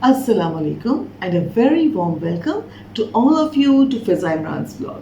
Assalamu alaikum and a very warm welcome to all of you to Fiza Imran's vlog.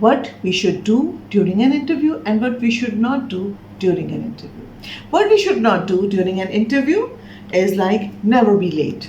what we should do during an interview and what we should not do during an interview. What we should not do during an interview is like never be late.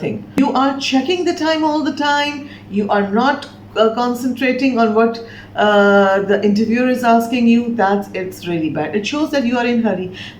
thing. You are checking the time all the time. You are not concentrating on what the interviewer is asking you. It's really bad. It shows that you are in hurry.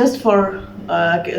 just for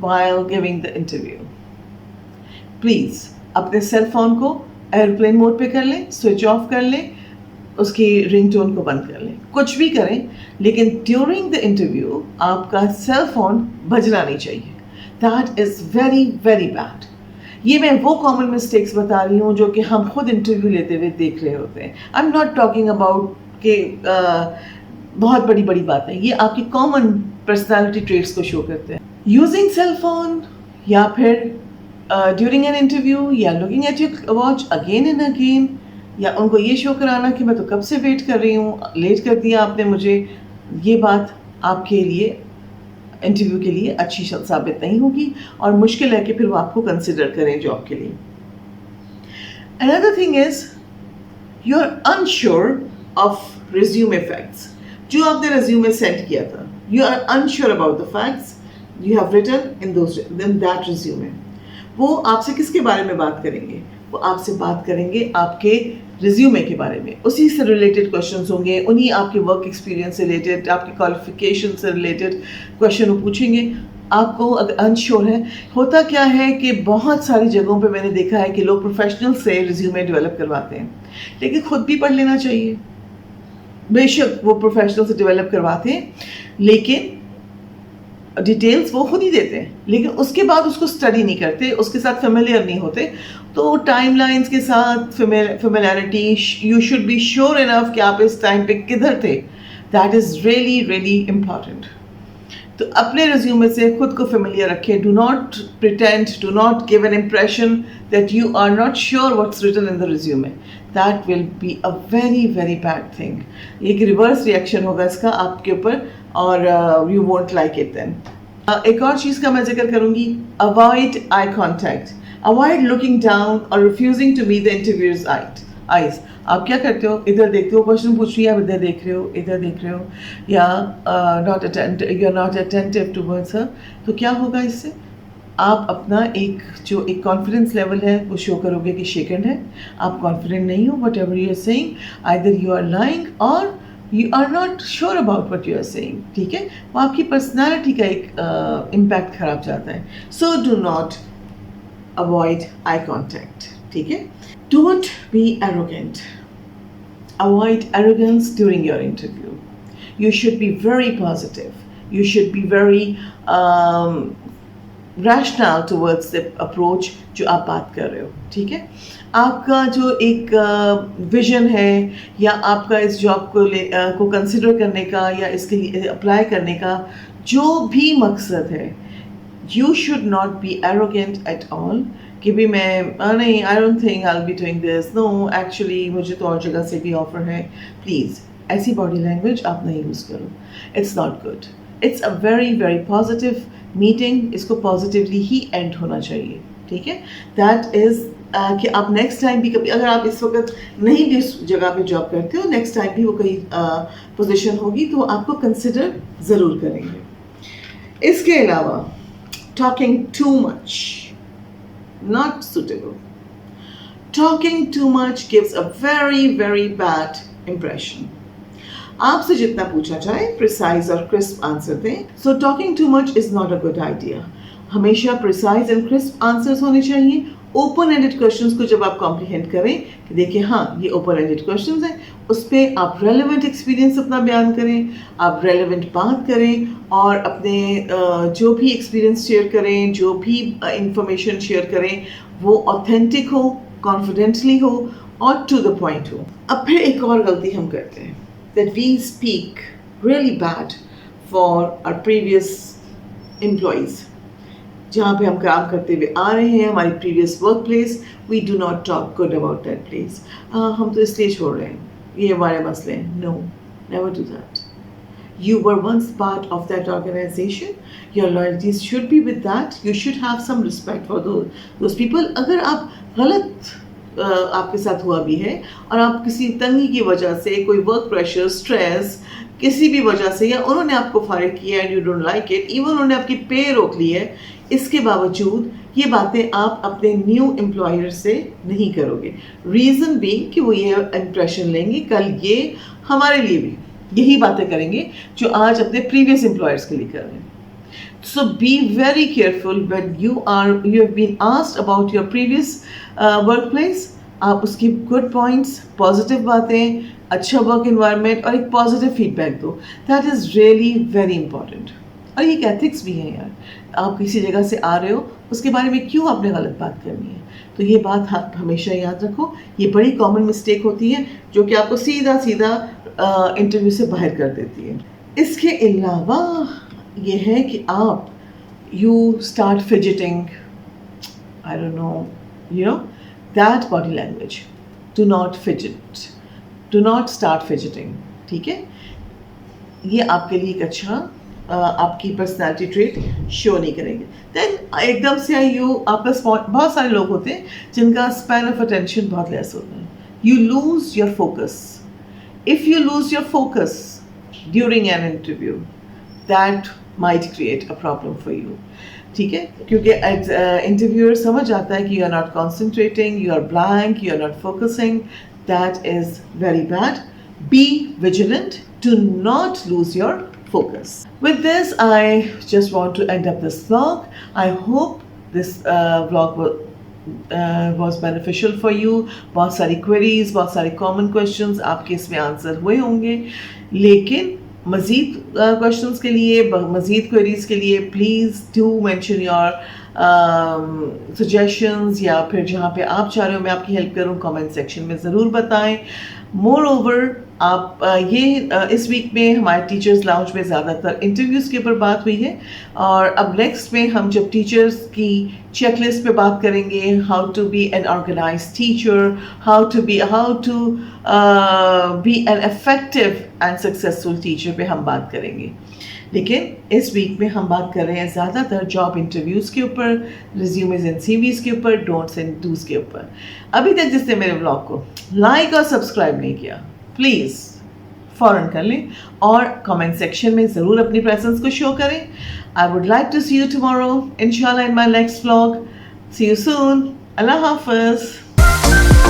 while giving the interview. Please اپنے cell phone کو airplane mood پہ کر لیں, switch off کر لیں, اس کی رنگ tone کو بند کر لیں, کچھ بھی کریں, لیکن ڈیورنگ دا انٹرویو آپ کا سیل فون بجنا نہیں چاہیے. That is very very bed. یہ میں وہ کامن مسٹیکس بتا رہی ہوں جو کہ ہم خود انٹرویو لیتے ہوئے دیکھ رہے ہوتے ہیں. I am not talking about کہ بہت بڑی بڑی باتیں, یہ آپ کی کامن پرسنالٹی ٹریٹس کو شو کرتے ہیں. یوزنگ سیل فون یا پھر ڈیورنگ این انٹرویو یا looking at your watch again and again, یا ان کو یہ شو کرانا کہ میں تو کب سے ویٹ کر رہی ہوں, لیٹ کر دیا آپ نے مجھے, یہ بات آپ کے لیے انٹرویو کے لیے اچھی ثابت نہیں ہوگی, اور مشکل ہے کہ پھر وہ آپ کو کنسیڈر کریں جاب کے لیے. Another thing is you are unsure of resume facts. جو آپ نے resume سینڈ کیا تھا, you are unsure about the facts you have written in that resume. وہ آپ سے کس کے بارے میں بات کریں گے؟ وہ آپ سے بات کریں گے آپ کے ریزیومے کے بارے میں. اسی سے ریلیٹڈ کوشچنس ہوں گے, انہیں آپ کے ورک ایکسپیرینس سے ریلیٹڈ, آپ کی کوالیفیکیشن سے ریلیٹڈ کوشچن وہ پوچھیں گے. آپ کو اگر انشور ہے, ہوتا کیا ہے کہ بہت ساری جگہوں پہ میں نے دیکھا ہے کہ لوگ پروفیشنل سے ریزیومے ڈیولپ کرواتے ہیں, لیکن خود بھی پڑھ لینا چاہیے. بے شک وہ پروفیشنل سے ڈیولپ کرواتے ہیں, لیکن ڈیٹیلز وہ خود ہی دیتے ہیں, لیکن اس کے بعد اس کو اسٹڈی نہیں کرتے, اس کے ساتھ فیملیئر نہیں ہوتے. تو ٹائم لائنس کے ساتھ familiarity, you should be sure enough کہ آپ اس ٹائم پہ کدھر تھے. That is really really important. تو اپنے ریزیومے سے خود کو فیملیئر رکھیں. Do not pretend, do not give an impression that you are not sure what's written in the resume. That will be a very very bad thing. ایک reverse reaction ہوگا اس کا آپ کے اوپر, اور you won't like it then. ایک اور چیز کا میں ذکر کروں گی, avoid eye contact. Avoid looking down اور refusing to meet the interviewer's eyes. آپ کیا کرتے ہو, ادھر دیکھتے ہو, کوشچن پوچھ رہی ہے, آپ ادھر دیکھ رہے ہو, ادھر دیکھ رہے ہو, یا you are not attentive towards her. تو کیا ہوگا اس سے؟ آپ اپنا ایک کانفیڈنس لیول ہے وہ شو کرو گے کہ شیکنڈ ہے, آپ کانفیڈنٹ نہیں ہو. Whatever you are saying, either you are lying or you are not sure about what you are saying. ٹھیک ہے, وہ آپ کی پرسنالٹی کا ایک امپیکٹ خراب جاتا ہے. So do not avoid eye contact. ٹھیک ہے. Don't be arrogant. Avoid arrogance during your interview. You should be very positive. You should be very rational towards the approach جو آپ بات کر رہے ہو. ٹھیک ہے. آپ کا جو ایک ویژن ہے, یا آپ کا اس جاب کو کنسیڈر کرنے کا, یا اس کے لیے اپلائی کرنے کا جو بھی مقصد ہے, you should not be arrogant at all کہ بھی میں نہیں, I don't think I will be doing this, no actually مجھے تو اور جگہ سے بھی آفر ہے. پلیز ایسی باڈی لینگویج آپ نہیں یوز کرو. It's not good. It's a very very positive meeting, اس کو پازیٹیولی ہی اینڈ ہونا چاہیے. ٹھیک ہے. دیٹ از کہ آپ نیکسٹ ٹائم بھی کبھی, اگر آپ اس وقت نہیں بھی اس جگہ پہ جاب کرتے ہو, نیکسٹ ٹائم بھی وہ کہیں پوزیشن ہوگی تو آپ کو کنسیڈر ضرور کریں گے. اس کے علاوہ talking too much, not suitable. Talking too much gives a very very bad impression. آپ سے جتنا پوچھا جائے precise اور crisp آنسر دیں. So talking too much is not a good idea. ہمیشہ precise and crisp answers ہونے چاہیے. اوپن اینڈیڈ کوشچنس کو جب آپ کمپلیہینڈ کریں کہ دیکھیں ہاں یہ اوپن اینڈیڈ کوشچنس ہیں, اس پہ آپ ریلیونٹ ایکسپیرینس اپنا بیان کریں, آپ ریلیونٹ بات کریں, اور اپنے جو بھی ایکسپیرینس شیئر کریں, جو بھی انفارمیشن شیئر کریں وہ اوتھینٹک ہو, کانفیڈنٹلی ہو, اور ٹو دا پوائنٹ ہو. اب پھر ایک اور غلطی ہم کرتے ہیں, that we speak really bad for our previous employees. جہاں پہ ہم کام کرتے ہوئے آ رہے ہیں, ہماری previous work place, we do not talk good about that place. ہم تو اس لیے چھوڑ رہے ہیں, یہ ہمارے مسئلے ہیں. No, never do that. You were once part of that organization. Your loyalties should be with that. You should have some respect for those people. اگر آپ غلط آپ کے ساتھ ہوا بھی ہے, اور آپ کسی تنگی کی وجہ سے, کوئی ورک پریشر, اسٹریس, کسی بھی وجہ سے, یا انہوں نے آپ کو فائر کیا and you don't like it, even انہوں نے آپ کی پے روک لی ہے, اس کے باوجود یہ باتیں آپ اپنے نیو امپلائر سے نہیں کرو گے. ریزن بینگ کہ وہ یہ امپریشن لیں گے کل یہ ہمارے لیے بھی یہی باتیں کریں گے جو آج اپنے پریویس امپلائرس کے لیے کر رہے ہیں. So be very careful when you have been asked about your previous workplace. آپ اس کی گڈ پوائنٹس، پازیٹیو باتیں، اچھا ورک انوائرمنٹ اور ایک پازیٹیو فیڈ بیک دو. That is really very important. اور یہ ایک ایتھکس بھی ہے یار. آپ کسی جگہ سے آ رہے ہو، اس کے بارے میں کیوں آپ نے غلط بات کرنی ہے؟ تو یہ بات ہمیشہ یاد رکھو. یہ بڑی کامن مسٹیک ہوتی ہے جو کہ آپ کو سیدھا انٹرویو سے باہر کر دیتی ہے. اس کے علاوہ یہ ہے کہ آپ you start fidgeting, I don't know, you know that body language. Do not fidget, do not start fidgeting. ٹھیک ہے، یہ آپ کے لیے ایک اچھا آپ کی پرسنالٹی ٹریٹ شو نہیں کریں گے. دین ایک دم سے آپ کا بہت سارے لوگ ہوتے ہیں جن کا اسپین آف اٹینشن بہت لیس ہوتا ہے. You lose your focus. If you lose your focus during an interview, that might create a problem for you. ٹھیک ہے، کیونکہ انٹرویور سمجھ آتا ہے کہ you are not concentrating, you are blank, you are not focusing. That is very bad. Be vigilant. Do not lose your focus. With this, I just want to end up this vlog. I hope this vlog was beneficial for you. بہت ساری queries، بہت سارے common questions آپ کے اس میں answer ہوئے ہوں گے. لیکن مزید questions کے لیے، مزید queries کے لیے please do mention your suggestions، یا پھر جہاں پہ آپ چاہ رہے ہو میں آپ کی ہیلپ کروں کامنٹ سیکشن میں ضرور بتائیں. مور اوور آپ یہ اس ویک میں ہمارے ٹیچرز لاؤنج میں زیادہ تر انٹرویوز کے اوپر بات ہوئی ہے، اور اب نیکسٹ میں ہم جب ٹیچرز کی چیک لسٹ پہ بات کریں گے، how to be an organize teacher, how to be an effective and successful teacher پہ ہم بات کریں گے. لیکن اس ویک میں ہم بات کر رہے ہیں زیادہ تر جاب انٹرویوز کے اوپر، ریزیومز اینڈ سی ویز کے اوپر، ڈونٹس اینڈ ڈوز کے اوپر. ابھی تک جس نے میرے بلاگ کو لائک اور سبسکرائب نہیں کیا، پلیز فوراً کر لیں اور کامنٹ سیکشن میں ضرور اپنی پریزنس کو شو کریں. I would like to see you tomorrow انشاءاللہ in my next vlog. See you soon. اللہ حافظ.